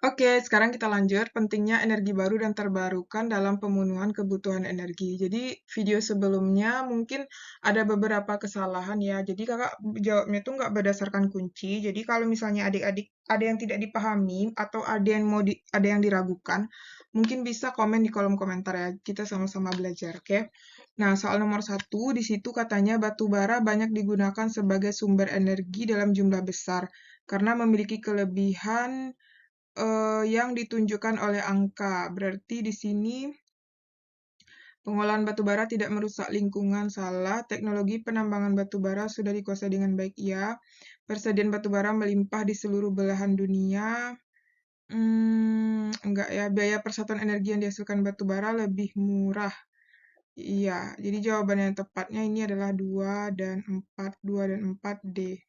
Oke, sekarang kita lanjut. Pentingnya energi baru dan terbarukan dalam pemenuhan kebutuhan energi. Jadi, video sebelumnya mungkin ada beberapa kesalahan ya. Jadi, kakak jawabnya tuh nggak berdasarkan kunci. Jadi, kalau misalnya adik-adik ada yang tidak dipahami atau ada yang diragukan, mungkin bisa komen di kolom komentar ya. Kita sama-sama belajar, oke? Nah, soal nomor 1, di situ katanya batu bara banyak digunakan sebagai sumber energi dalam jumlah besar karena memiliki kelebihan yang ditunjukkan oleh angka. Berarti di sini pengolahan batu bara tidak merusak lingkungan, salah. Teknologi penambangan batu bara sudah dikuasai dengan baik, ya. Persediaan batu bara melimpah di seluruh belahan dunia. Enggak ya. Biaya persatuan energi yang dihasilkan batu bara lebih murah. Iya, jadi jawaban yang tepatnya ini adalah 2 dan 4. 2 dan 4 D.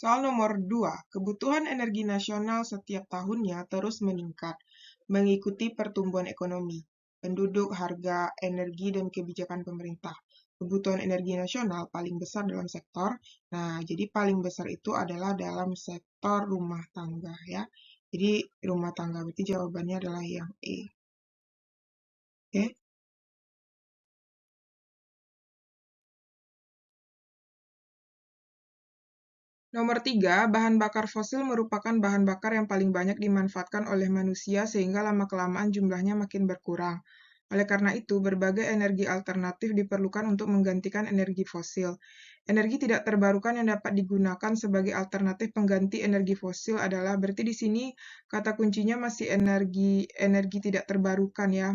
Soal nomor 2, kebutuhan energi nasional setiap tahunnya terus meningkat, mengikuti pertumbuhan ekonomi, penduduk, harga, energi, dan kebijakan pemerintah. Kebutuhan energi nasional paling besar dalam sektor, nah jadi paling besar itu adalah dalam sektor rumah tangga ya. Jadi rumah tangga, berarti jawabannya adalah yang E. Oke. Nomor 3, bahan bakar fosil merupakan bahan bakar yang paling banyak dimanfaatkan oleh manusia sehingga lama-kelamaan jumlahnya makin berkurang. Oleh karena itu, berbagai energi alternatif diperlukan untuk menggantikan energi fosil. Energi tidak terbarukan yang dapat digunakan sebagai alternatif pengganti energi fosil adalah, berarti di sini kata kuncinya masih energi tidak terbarukan ya.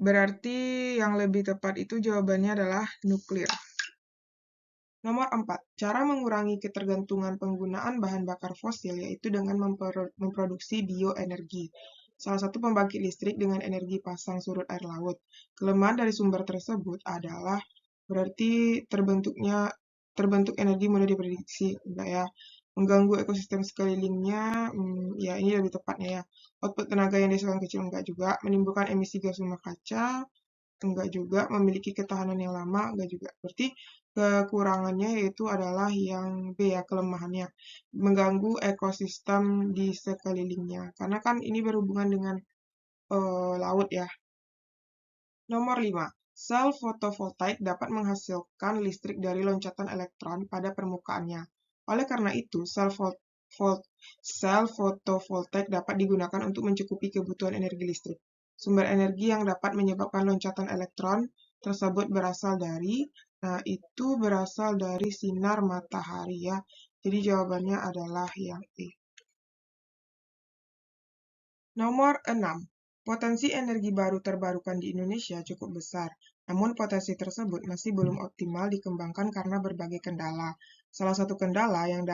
Berarti yang lebih tepat itu jawabannya adalah nuklir. Nomor 4. Cara mengurangi ketergantungan penggunaan bahan bakar fosil yaitu dengan memproduksi bioenergi. Salah satu pembangkit listrik dengan energi pasang surut air laut. Kelemahan dari sumber tersebut adalah berarti terbentuk energi mudah diprediksi, enggak ya? Mengganggu ekosistem sekelilingnya, ya ini lebih tepatnya ya. Output tenaga yang dihasilkan kecil enggak juga, menimbulkan emisi gas rumah kaca, enggak juga, memiliki ketahanan yang lama, enggak juga. Berarti kekurangannya yaitu adalah yang B ya, kelemahannya. Mengganggu ekosistem di sekelilingnya. Karena kan ini berhubungan dengan laut ya. Nomor 5. Sel fotovoltaik dapat menghasilkan listrik dari loncatan elektron pada permukaannya. Oleh karena itu, sel fotovoltaik dapat digunakan untuk mencukupi kebutuhan energi listrik. Sumber energi yang dapat menyebabkan loncatan elektron tersebut berasal dari sinar matahari ya. Jadi jawabannya adalah yang E. Nomor 6. Potensi energi baru terbarukan di Indonesia cukup besar, namun potensi tersebut masih belum optimal dikembangkan karena berbagai kendala. Salah satu kendala yang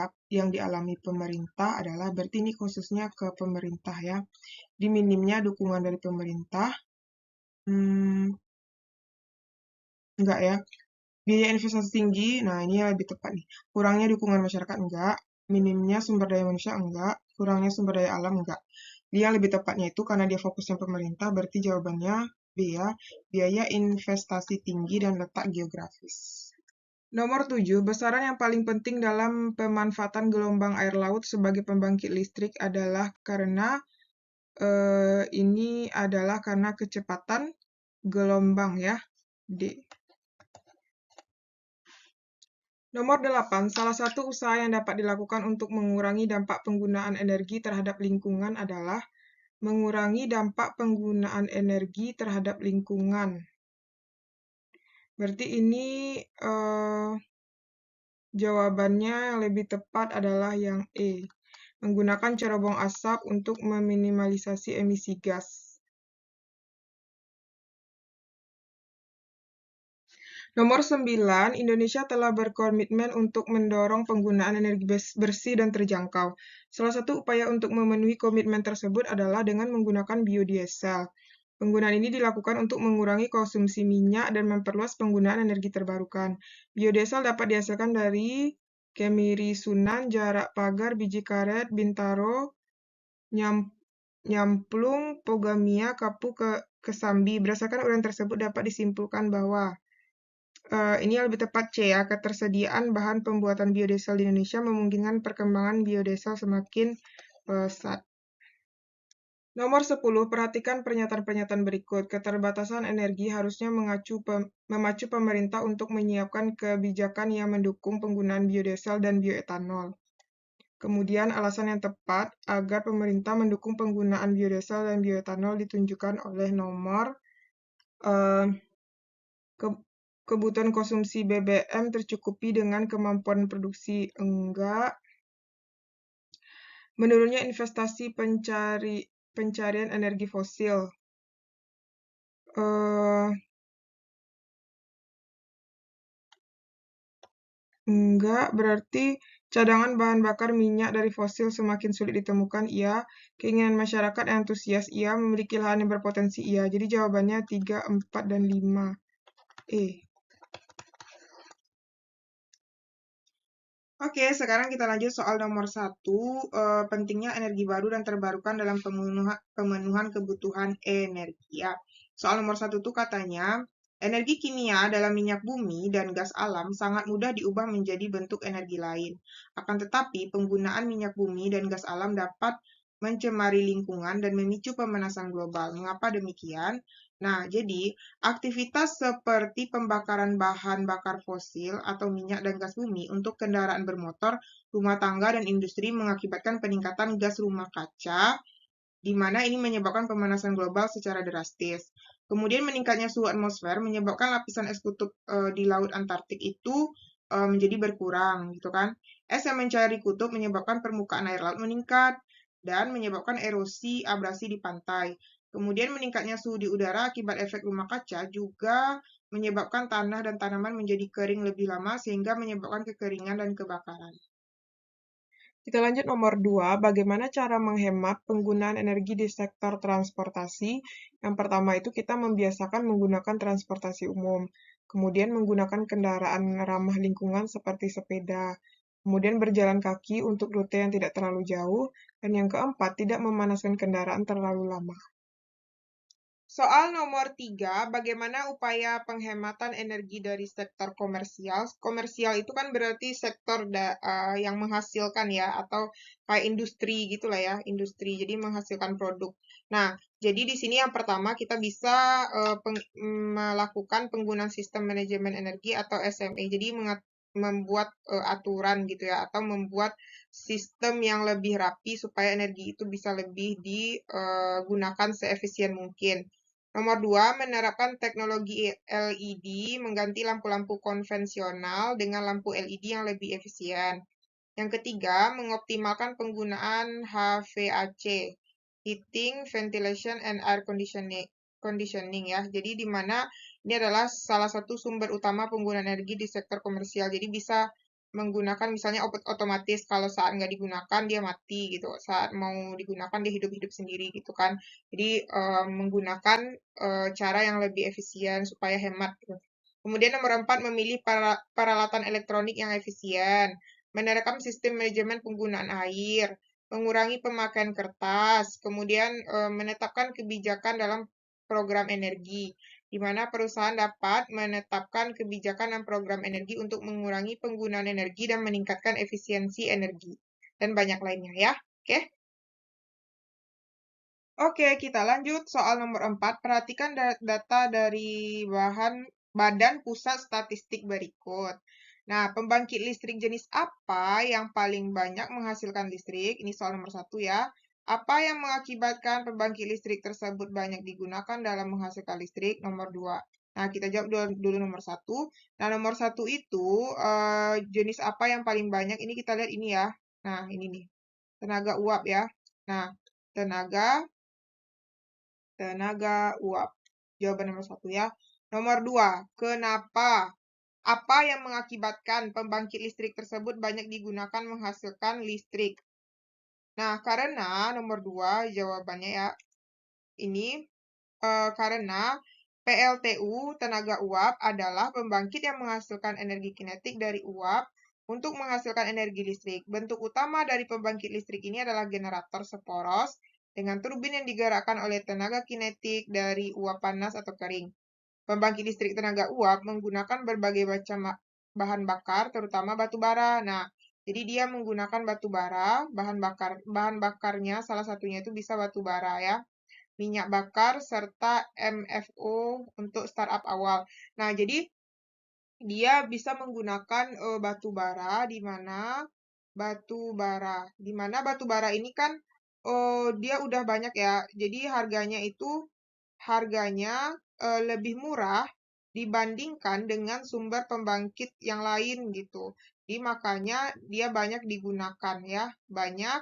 dialami pemerintah adalah, berarti ini khususnya ke pemerintah ya, diminimnya dukungan dari pemerintah. Enggak ya. Biaya investasi tinggi, nah ini lebih tepat nih. Kurangnya dukungan masyarakat enggak, minimnya sumber daya manusia enggak, kurangnya sumber daya alam enggak. Dia lebih tepatnya itu karena dia fokusnya pemerintah, berarti jawabannya B ya, biaya investasi tinggi dan letak geografis. Nomor 7, besaran yang paling penting dalam pemanfaatan gelombang air laut sebagai pembangkit listrik adalah karena ini adalah karena kecepatan gelombang ya, D. Nomor 8, salah satu usaha yang dapat dilakukan untuk mengurangi dampak penggunaan energi terhadap lingkungan adalah mengurangi dampak penggunaan energi terhadap lingkungan. Berarti ini jawabannya yang lebih tepat adalah yang E. Menggunakan cerobong asap untuk meminimalisasi emisi gas. Nomor 9, Indonesia telah berkomitmen untuk mendorong penggunaan energi bersih dan terjangkau. Salah satu upaya untuk memenuhi komitmen tersebut adalah dengan menggunakan biodiesel. Penggunaan ini dilakukan untuk mengurangi konsumsi minyak dan memperluas penggunaan energi terbarukan. Biodiesel dapat dihasilkan dari kemiri sunan, jarak pagar, biji karet, bintaro, nyamplung, pogamia, kapu, kesambi. Berdasarkan uraian tersebut dapat disimpulkan bahwa Ini yang lebih tepat C ya, ketersediaan bahan pembuatan biodiesel di Indonesia memungkinkan perkembangan biodiesel semakin pesat. Nomor 10, perhatikan pernyataan-pernyataan berikut. Keterbatasan energi harusnya memacu pemerintah untuk menyiapkan kebijakan yang mendukung penggunaan biodiesel dan bioetanol. Kemudian alasan yang tepat agar pemerintah mendukung penggunaan biodiesel dan bioetanol ditunjukkan oleh nomor eh, kebutuhan konsumsi BBM tercukupi dengan kemampuan produksi enggak, menurunnya investasi pencarian energi fosil. Eh, Enggak, berarti cadangan bahan bakar minyak dari fosil semakin sulit ditemukan, iya. Keinginan masyarakat yang antusias, iya. Memiliki lahan yang berpotensi, iya. Jadi jawabannya 3, 4, dan 5. Oke, sekarang kita lanjut soal nomor 1, pentingnya energi baru dan terbarukan dalam pemenuhan kebutuhan energi. Ya. Soal nomor 1 itu katanya, energi kimia dalam minyak bumi dan gas alam sangat mudah diubah menjadi bentuk energi lain. Akan tetapi, penggunaan minyak bumi dan gas alam dapat mencemari lingkungan dan memicu pemanasan global. Mengapa demikian? Nah, jadi aktivitas seperti pembakaran bahan bakar fosil atau minyak dan gas bumi untuk kendaraan bermotor, rumah tangga, dan industri mengakibatkan peningkatan gas rumah kaca, di mana ini menyebabkan pemanasan global secara drastis. Kemudian meningkatnya suhu atmosfer menyebabkan lapisan es kutub di Laut Antartik itu menjadi berkurang, gitu kan. Es yang mencari kutub menyebabkan permukaan air laut meningkat dan menyebabkan erosi abrasi di pantai. Kemudian meningkatnya suhu di udara akibat efek rumah kaca juga menyebabkan tanah dan tanaman menjadi kering lebih lama sehingga menyebabkan kekeringan dan kebakaran. Kita lanjut nomor 2, bagaimana cara menghemat penggunaan energi di sektor transportasi. Yang pertama itu kita membiasakan menggunakan transportasi umum, kemudian menggunakan kendaraan ramah lingkungan seperti sepeda, kemudian berjalan kaki untuk rute yang tidak terlalu jauh, dan yang keempat, tidak memanaskan kendaraan terlalu lama. Soal nomor 3, bagaimana upaya penghematan energi dari sektor komersial? Komersial itu kan berarti sektor yang menghasilkan ya, atau kayak industri gitulah ya, industri, jadi menghasilkan produk. Nah, jadi di sini yang pertama kita bisa melakukan penggunaan sistem manajemen energi atau SME, jadi membuat aturan gitu ya, atau membuat sistem yang lebih rapi supaya energi itu bisa lebih digunakan seefisien mungkin. Nomor 2, menerapkan teknologi LED mengganti lampu-lampu konvensional dengan lampu LED yang lebih efisien. Yang ketiga, mengoptimalkan penggunaan HVAC, Heating, Ventilation, and Air Conditioning ya. Jadi di mana ini adalah salah satu sumber utama penggunaan energi di sektor komersial. Jadi bisa menggunakan misalnya otomatis kalau saat nggak digunakan dia mati gitu, saat mau digunakan dia hidup-hidup sendiri gitu kan. Jadi menggunakan cara yang lebih efisien supaya hemat gitu. Kemudian nomor 4, memilih peralatan elektronik yang efisien, menerapkan sistem manajemen penggunaan air, mengurangi pemakaian kertas, kemudian menetapkan kebijakan dalam program energi, di mana perusahaan dapat menetapkan kebijakan dan program energi untuk mengurangi penggunaan energi dan meningkatkan efisiensi energi, dan banyak lainnya ya. Oke? Oke, kita lanjut soal nomor 4. Perhatikan data dari Badan Pusat Statistik berikut. Nah, pembangkit listrik jenis apa yang paling banyak menghasilkan listrik? Ini soal nomor 1 ya. Apa yang mengakibatkan pembangkit listrik tersebut banyak digunakan dalam menghasilkan listrik? Nomor 2. Nah, kita jawab dulu nomor 1. Nah, nomor 1 itu jenis apa yang paling banyak? Ini kita lihat ini ya. Nah, ini nih. Tenaga uap ya. Nah, tenaga uap. Jawaban nomor 1 ya. Nomor 2, kenapa? Apa yang mengakibatkan pembangkit listrik tersebut banyak digunakan menghasilkan listrik? Nah, karena nomor 2 jawabannya ya, ini karena PLTU tenaga uap adalah pembangkit yang menghasilkan energi kinetik dari uap untuk menghasilkan energi listrik. Bentuk utama dari pembangkit listrik ini adalah generator seporos dengan turbin yang digerakkan oleh tenaga kinetik dari uap panas atau kering. pembangkit listrik tenaga uap menggunakan berbagai macam bahan bakar, terutama batu bara. Nah, jadi dia menggunakan batu bara, bahan bakarnya salah satunya itu bisa batu bara ya, minyak bakar serta MFO untuk startup awal. Nah, jadi dia bisa menggunakan batu bara di mana batu bara ini kan dia udah banyak ya. Jadi harganya lebih murah dibandingkan dengan sumber pembangkit yang lain gitu. Jadi makanya dia banyak digunakan ya, banyak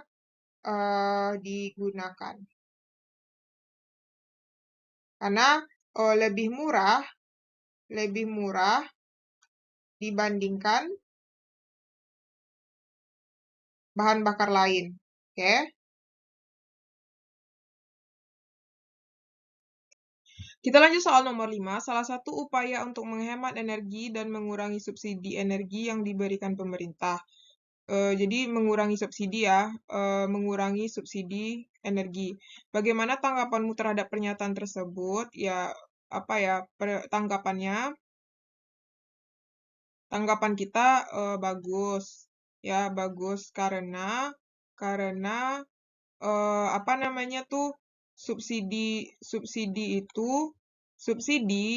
digunakan. Karena lebih murah dibandingkan bahan bakar lain. Oke. Kita lanjut soal nomor 5. Salah satu upaya untuk menghemat energi dan mengurangi subsidi energi yang diberikan pemerintah. Jadi mengurangi subsidi ya, mengurangi subsidi energi. Bagaimana tanggapanmu terhadap pernyataan tersebut? Ya, apa ya, tanggapan kita bagus. Ya, bagus karena apa namanya tuh, subsidi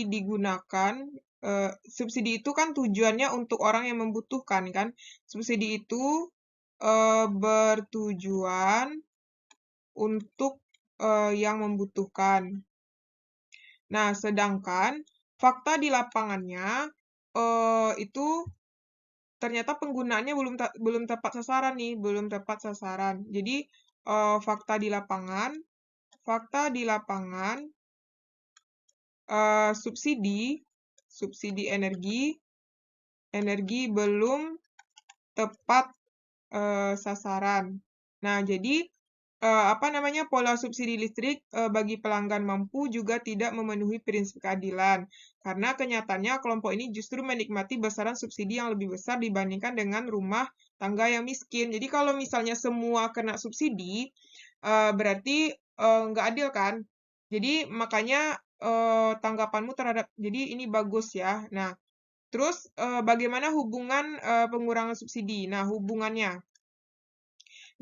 digunakan, subsidi itu kan tujuannya untuk orang yang membutuhkan kan. Subsidi itu bertujuan untuk yang membutuhkan. Nah, sedangkan fakta di lapangannya itu ternyata penggunaannya belum tepat sasaran nih, belum tepat sasaran. Jadi fakta di lapangan subsidi energi belum tepat sasaran. Nah, jadi apa namanya, pola subsidi listrik bagi pelanggan mampu juga tidak memenuhi prinsip keadilan. Karena kenyataannya kelompok ini justru menikmati besaran subsidi yang lebih besar dibandingkan dengan rumah tangga yang miskin. Jadi kalau misalnya semua kena subsidi, berarti nggak adil kan? Jadi makanya tanggapanmu terhadap, jadi ini bagus ya. Nah, terus bagaimana hubungan pengurangan subsidi? Nah, hubungannya.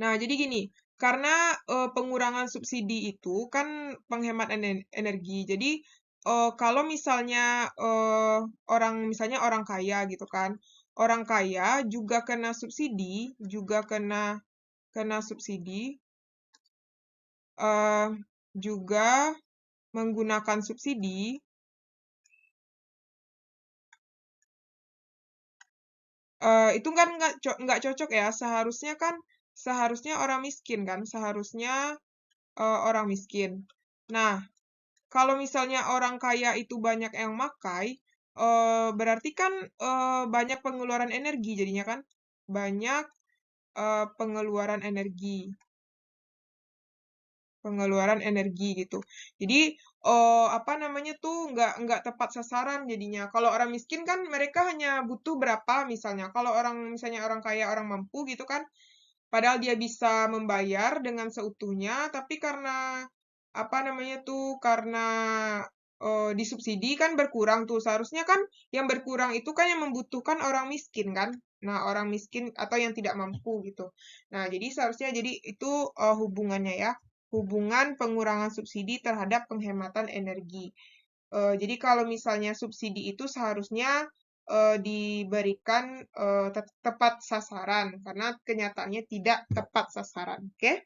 Nah, jadi gini, karena pengurangan subsidi itu kan penghemat energi. Jadi kalau misalnya misalnya orang kaya gitu kan, orang kaya juga kena subsidi, juga menggunakan subsidi. Itu kan nggak cocok ya. Seharusnya orang miskin kan, orang miskin. Nah, kalau misalnya orang kaya itu banyak yang makai, berarti kan banyak pengeluaran energi jadinya kan, banyak pengeluaran energi gitu. Jadi apa namanya tuh nggak tepat sasaran jadinya. Kalau orang miskin kan mereka hanya butuh berapa misalnya. Kalau misalnya orang kaya, orang mampu gitu kan, padahal dia bisa membayar dengan seutuhnya, tapi karena apa namanya tuh, karena disubsidi kan berkurang tuh. Seharusnya kan yang berkurang itu kan yang membutuhkan orang miskin kan. Nah, orang miskin atau yang tidak mampu gitu. Nah, jadi seharusnya itu hubungannya ya. Hubungan pengurangan subsidi terhadap penghematan energi. Jadi kalau misalnya subsidi itu seharusnya diberikan tepat sasaran karena kenyataannya tidak tepat sasaran. Oke?